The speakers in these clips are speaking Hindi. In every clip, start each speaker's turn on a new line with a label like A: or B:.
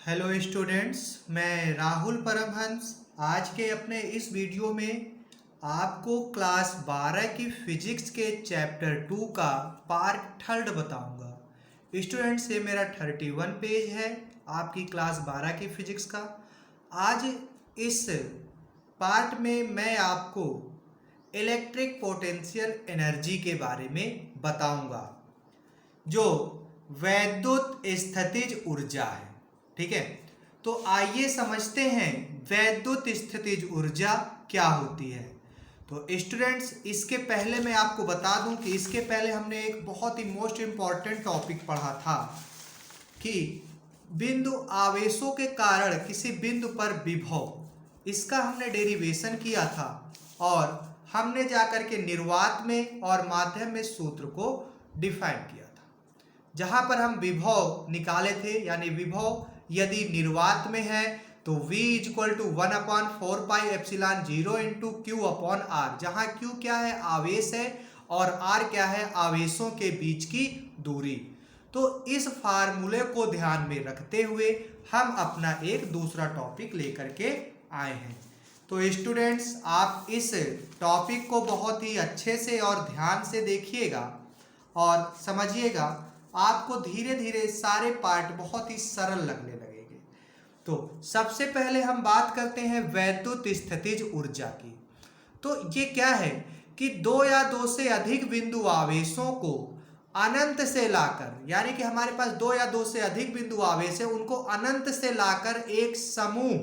A: हेलो स्टूडेंट्स, मैं राहुल परमहंस आज के अपने इस वीडियो में आपको क्लास 12 की फिजिक्स के चैप्टर 2 का पार्ट थर्ड बताऊंगा। स्टूडेंट्स, ये मेरा 31 पेज है आपकी क्लास 12 की फिजिक्स का। आज इस पार्ट में मैं आपको इलेक्ट्रिक पोटेंशियल एनर्जी के बारे में बताऊंगा, जो वैद्युत स्थितिज ऊर्जा है। ठीक है, तो आइए समझते हैं वैद्युत स्थितिज ऊर्जा क्या होती है। तो स्टूडेंट्स, इसके पहले मैं आपको बता दूं कि इसके पहले हमने एक बहुत ही मोस्ट इंपॉर्टेंट टॉपिक पढ़ा था कि बिंदु आवेशों के कारण किसी बिंदु पर विभव, इसका हमने डेरिवेशन किया था और हमने जाकर के निर्वात में और माध्यम में सूत्र को डिफाइन किया था, जहां पर हम विभव निकाले थे। यानी विभव यदि निर्वात में है तो V equal to 1/4πε0 into Q upon R, जहां Q क्या है, आवेश है, और R क्या है, आवेशों के बीच की दूरी। तो इस फार्मूले को ध्यान में रखते हुए हम अपना एक दूसरा टॉपिक लेकर के आए हैं। तो स्टूडेंट्स, आप इस टॉपिक को बहुत ही अच्छे से और ध्यान से देखिएगा और समझिएगा, आपको धीरे धीरे सारे पार्ट बहुत ही सरल लगने लगेंगे। तो सबसे पहले हम बात करते हैं वैद्युत स्थितिज ऊर्जा की। तो ये क्या है कि दो या दो से अधिक बिंदु आवेशों को अनंत से लाकर, यानी कि हमारे पास दो या दो से अधिक बिंदु आवेश है, उनको अनंत से लाकर एक समूह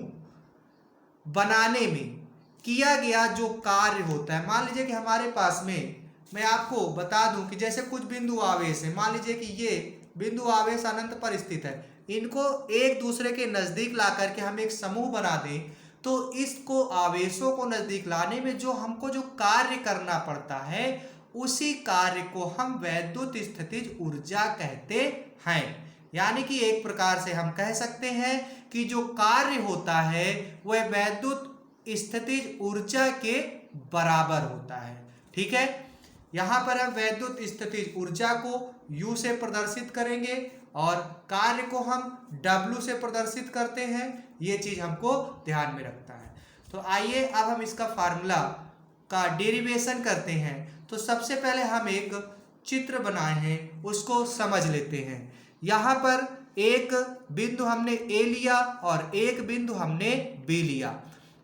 A: बनाने में किया गया जो कार्य होता है। मान लीजिए कि हमारे पास में, मैं आपको बता दूं कि जैसे कुछ बिंदु आवेश है, मान लीजिए कि ये बिंदु आवेश अनंत पर स्थित है, इनको एक दूसरे के नजदीक ला करके हम एक समूह बना दें, तो इसको आवेशों को नजदीक लाने में जो हमको जो कार्य करना पड़ता है, उसी कार्य को हम वैद्युत स्थितिज ऊर्जा कहते हैं। यानी कि एक प्रकार से हम कह सकते हैं कि जो कार्य होता है वह वैद्युत स्थितिज ऊर्जा के बराबर होता है। ठीक है, यहां पर हम वैद्युत स्थितिज ऊर्जा को U से प्रदर्शित करेंगे और कार्य को हम W से प्रदर्शित करते हैं। ये चीज हमको ध्यान में रखता है। तो आइए अब हम इसका फार्मूला का डेरिवेशन करते हैं। तो सबसे पहले हम एक चित्र बनाए हैं, उसको समझ लेते हैं। यहाँ पर एक बिंदु हमने A लिया और एक बिंदु हमने B लिया।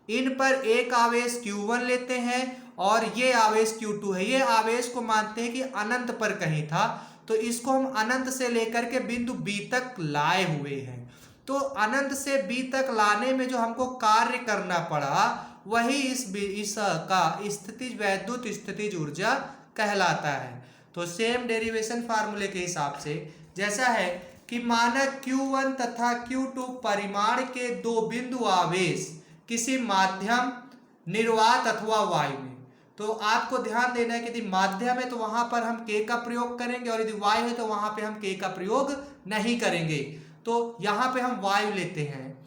A: इन पर एक आवेश Q1 लेते हैं और ये आवेश Q2 है। ये आवेश को मानते हैं कि अनंत पर कहीं था, तो इसको हम अनंत से लेकर के बिंदु B तक लाए हुए हैं। तो अनंत से B तक लाने में जो हमको कार्य करना पड़ा, वही इस का स्थितिज वैद्युत स्थितिज ऊर्जा कहलाता है। तो सेम डेरिवेशन फार्मूले के हिसाब से जैसा है कि मानक Q1 तथा Q2 परिमाण के दो बिंदु आवेश किसी माध्यम, निर्वात अथवा वायु में। तो आपको ध्यान देना है कि यदि माध्यम है तो वहां पर हम K का प्रयोग करेंगे, और यदि वायु है तो वहां पे हम K का प्रयोग नहीं करेंगे। तो यहां पे हम वायु लेते हैं,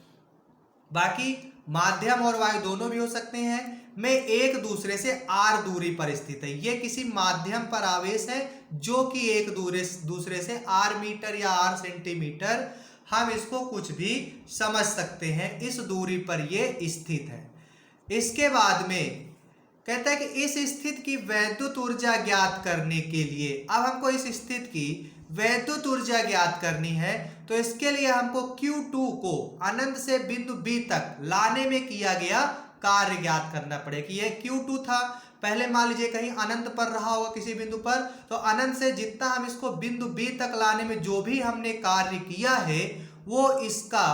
A: बाकी माध्यम और वायु दोनों भी हो सकते हैं, में एक दूसरे से r दूरी पर स्थित है। ये किसी माध्यम पर आवेश है जो कि एक दूसरे से r मीटर या r सेंटीमीटर, हम इसको कुछ भी समझ सकते हैं, इस दूरी पर ये स्थित है। इसके बाद में कहता है कि इस स्थिति की वैद्युत ऊर्जा ज्ञात करने के लिए, अब हमको इस स्थिति की वैद्युत ऊर्जा ज्ञात करनी है, तो इसके लिए हमको Q2 को अनंत से बिंदु B तक लाने में किया गया कार्य ज्ञात करना पड़ेगा। कि यह Q2 था, पहले मान लीजिए कहीं अनंत पर रहा होगा किसी बिंदु पर, तो अनंत से जितना हम इसको बिंदु B तक लाने में जो भी हमने कार्य किया है, वो इसका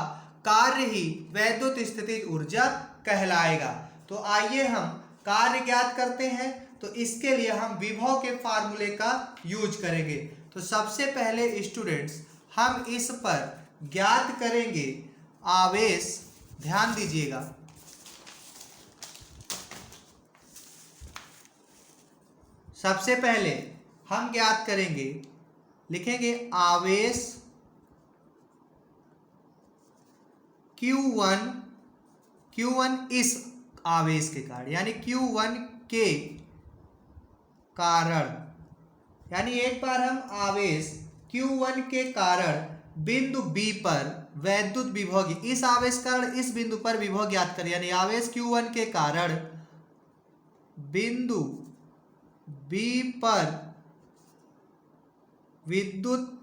A: कार्य ही वैद्युत स्थितिज ऊर्जा कहलाएगा। तो आइए हम कार्य ज्ञात करते हैं। तो इसके लिए हम विभव के फार्मूले का यूज करेंगे। तो सबसे पहले स्टूडेंट्स, हम इस पर ज्ञात करेंगे आवेश। ध्यान दीजिएगा, सबसे पहले हम ज्ञात करेंगे, लिखेंगे आवेश Q1 इस आवेश के कारण, यानी Q1 के कारण, यानी एक बार हम आवेश Q1 के कारण बिंदु B पर वैद्युत विभव की, इस आवेश कारण इस बिंदु पर विभव ज्ञात करें, यानी आवेश Q1 के कारण बिंदु B पर विद्युत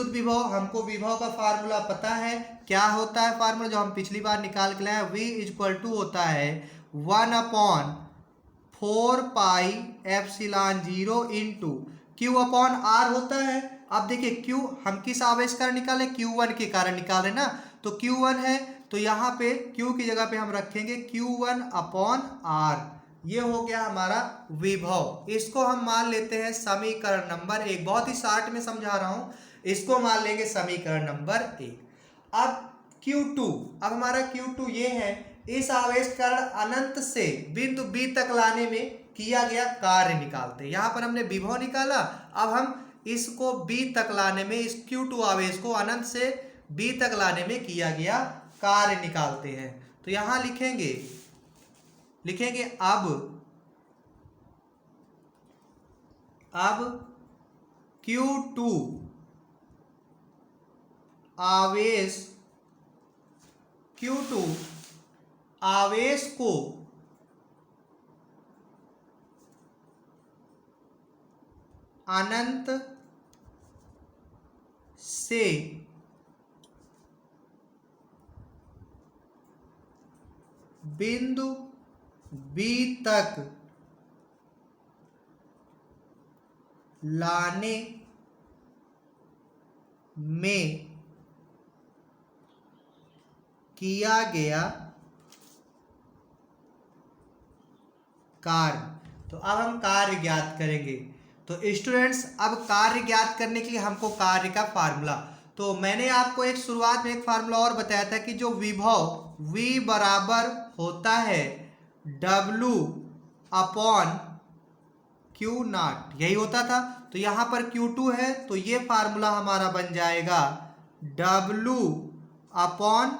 A: विभव हमको विभव का फार्मूला पता है। क्या होता है फार्मूला जो हम पिछली बार निकाल के लाए, V इक्वल टू होता है 1/4πε0 इंटू Q अपॉन R होता है। अब देखिए Q हम किस आवेश कारण निकाले, Q1 के कारण निकाले ना, तो Q1 है तो यहाँ पे Q की जगह पे हम रखेंगे Q1 अपॉन R। ये हो गया हमारा विभव। इसको हम मान लेते हैं समीकरण नंबर 1। बहुत ही शार्ट में समझा रहा हूं, इसको मान लेंगे समीकरण नंबर 1। अब Q2, अब हमारा Q2 ये है, इस आवेश कारण अनंत से बिंदु B तक लाने में किया गया कार्य निकालते हैं। यहाँ पर हमने विभव निकाला, अब हम इसको B तक लाने में, इस Q2 आवेश को अनंत से B तक लाने में किया गया कार्य निकालते हैं। तो यहाँ लिखेंगे अब Q2 आवेश को अनंत से बिंदु B तक लाने में किया गया कार्य। तो अब हम कार्य ज्ञात करेंगे। तो स्टूडेंट्स, अब कार्य ज्ञात करने के लिए हमको कार्य का फार्मूला, तो मैंने आपको एक शुरुआत में एक फार्मूला और बताया था कि जो विभव V बराबर होता है W अपॉन Q नॉट, यही होता था। तो यहाँ पर Q2 है तो ये फार्मूला हमारा बन जाएगा W अपॉन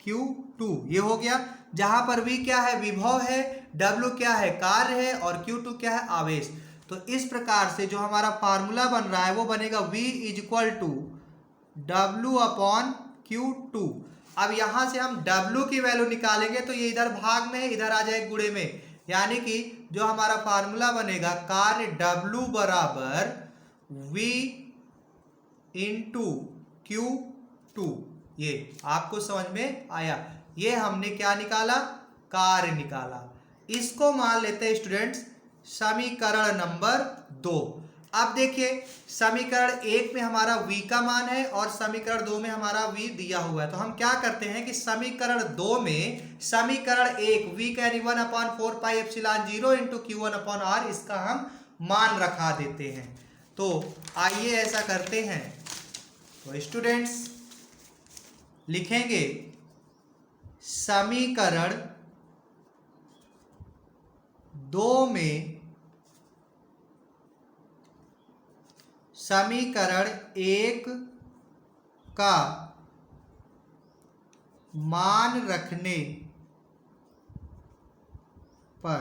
A: Q2, ये हो गया। जहां पर V क्या है, विभव है, W क्या है, कार्य है, और Q2 क्या है, आवेश। तो इस प्रकार से जो हमारा फार्मूला बन रहा है वो बनेगा V equal to W upon Q2। अब यहां से हम W की वैल्यू निकालेंगे तो ये इधर भाग में है, इधर आ जाए गुणे में, यानी कि जो हमारा फार्मूला बनेगा कार्य W बराबर V इंटू Q2। ये आपको समझ में आया, ये हमने क्या निकाला, कार्य निकाला। इसको मान लेते हैं स्टूडेंट्स समीकरण नंबर 2। अब देखिए समीकरण 1 में हमारा V का मान है और समीकरण 2 में हमारा V दिया हुआ है। तो हम क्या करते हैं कि समीकरण 2 में समीकरण 1 V का यानी 1/4πε0 इंटू Q1 अपॉन R, इसका हम मान रखा देते हैं। तो आइए ऐसा करते हैं। तो स्टूडेंट्स लिखेंगे समीकरण 2 में समीकरण 1 का मान रखने पर,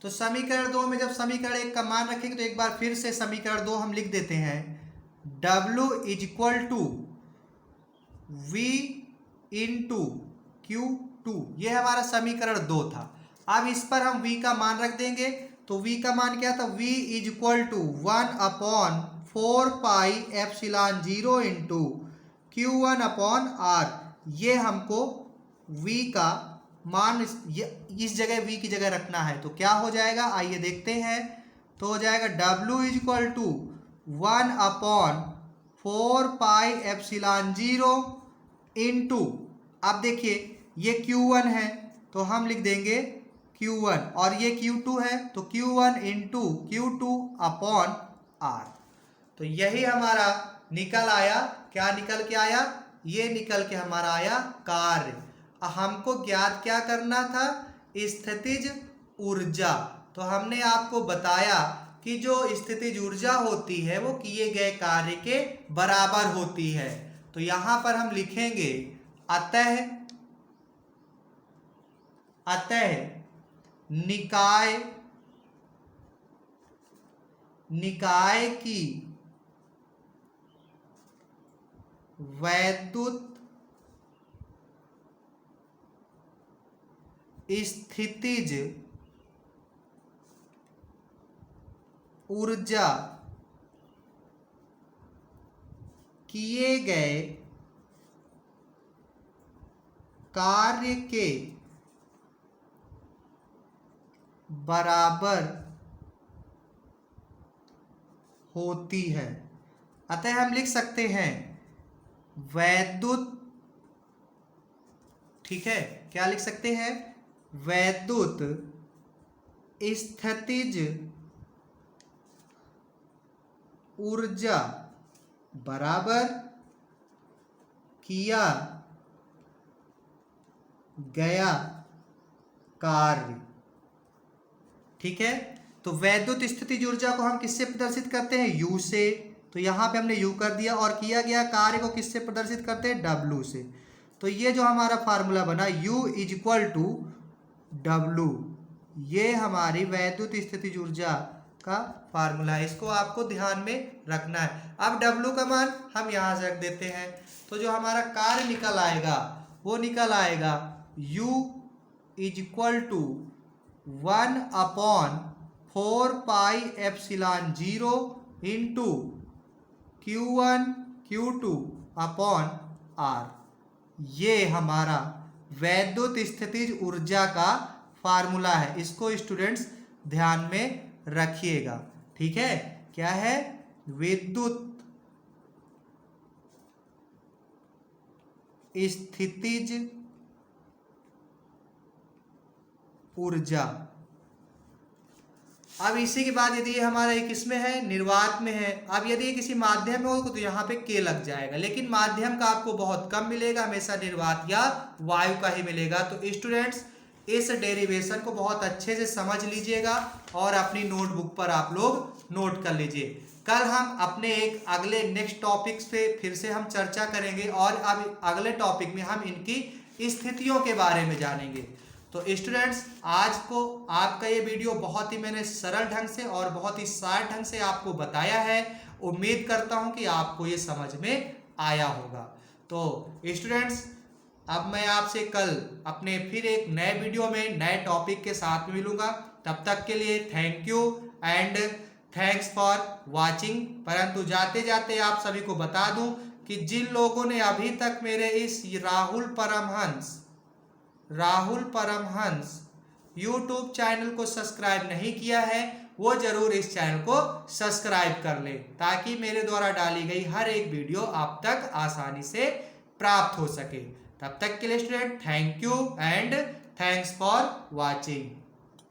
A: तो समीकरण 2 में जब समीकरण 1 का मान रखेंगे तो एक बार फिर से समीकरण 2 हम लिख देते हैं W equal to V into Q2, ये हमारा समीकरण 2 था। अब इस पर हम V का मान रख देंगे, तो V का मान क्या था, V equal to 1/4πε0 into Q1 upon R। ये हमको V का मान इस जगह V की जगह रखना है। तो क्या हो जाएगा, आइए देखते हैं। तो हो जाएगा W इक्वल टू 1/4πε0 इंटू, अब देखिए ये Q1 है तो हम लिख देंगे Q1, और ये Q2 है तो Q1 into Q2 upon R। तो यही हमारा निकल आया। क्या निकल के आया, ये निकल के हमारा आया कार्य। हमको ज्ञात क्या करना था, स्थितिज ऊर्जा। तो हमने आपको बताया कि जो स्थितिज ऊर्जा होती है वो किए गए कार्य के बराबर होती है। तो यहां पर हम लिखेंगे अतः निकाय निकाय की वैद्युत स्थितिज ऊर्जा किए गए कार्य के बराबर होती है। अतः हम लिख सकते हैं वैद्युत, ठीक है, क्या लिख सकते हैं? वैद्युत स्थितिज ऊर्जा बराबर किया गया कार्य। ठीक है, तो वैद्युत स्थितिज ऊर्जा को हम किससे प्रदर्शित करते हैं? U से। तो यहां पे हमने U कर दिया, और किया गया कार्य को किससे प्रदर्शित करते हैं? W से। तो ये जो हमारा फार्मूला बना U = W, ये हमारी वैद्युत स्थितिज ऊर्जा का फार्मूला है। इसको आपको ध्यान में रखना है। अब W का मान हम यहां से रख देते हैं, तो जो हमारा कार्य निकल आएगा वो निकल आएगा U = 1/4πε0 इंटू Q1 Q2/R। ये हमारा वैद्युत स्थितिज ऊर्जा का फार्मूला है। इसको स्टूडेंट्स ध्यान में रखिएगा। ठीक है, क्या है? विद्युत स्थितिज ऊर्जा। अब इसी के बाद यदि ये हमारा एक इसमें है, निर्वात में है। अब यदि ये किसी माध्यम में हो तो यहाँ पे के लग जाएगा, लेकिन माध्यम का आपको बहुत कम मिलेगा, हमेशा निर्वात या वायु का ही मिलेगा। तो स्टूडेंट्स इस डेरिवेशन को बहुत अच्छे से समझ लीजिएगा और अपनी नोटबुक पर आप लोग नोट कर लीजिए। कल हम अपने एक अगले नेक्स्ट टॉपिक पे फिर से हम चर्चा करेंगे, और अब अगले टॉपिक में हम इनकी स्थितियों के बारे में जानेंगे। तो स्टूडेंट्स आज को आपका ये वीडियो बहुत ही मैंने सरल ढंग से और बहुत ही शार्ट ढंग से आपको बताया है। उम्मीद करता हूं कि आपको ये समझ में आया होगा। तो स्टूडेंट्स अब मैं आपसे कल अपने फिर एक नए वीडियो में नए टॉपिक के साथ में मिलूंगा। तब तक के लिए thank you and thanks for watching. परंतु जाते जाते आप सभी को बता दूं कि जिन लोगों ने अभी तक मेरे इस राहुल परमहंस YouTube चैनल को सब्सक्राइब नहीं किया है, वो जरूर इस चैनल को सब्सक्राइब कर ले, ताकि मेरे द्वारा डाली गई हर एक वीडियो आप तक आसानी से प्राप्त हो सके। तब तक के लिए student thank you and thanks for watching.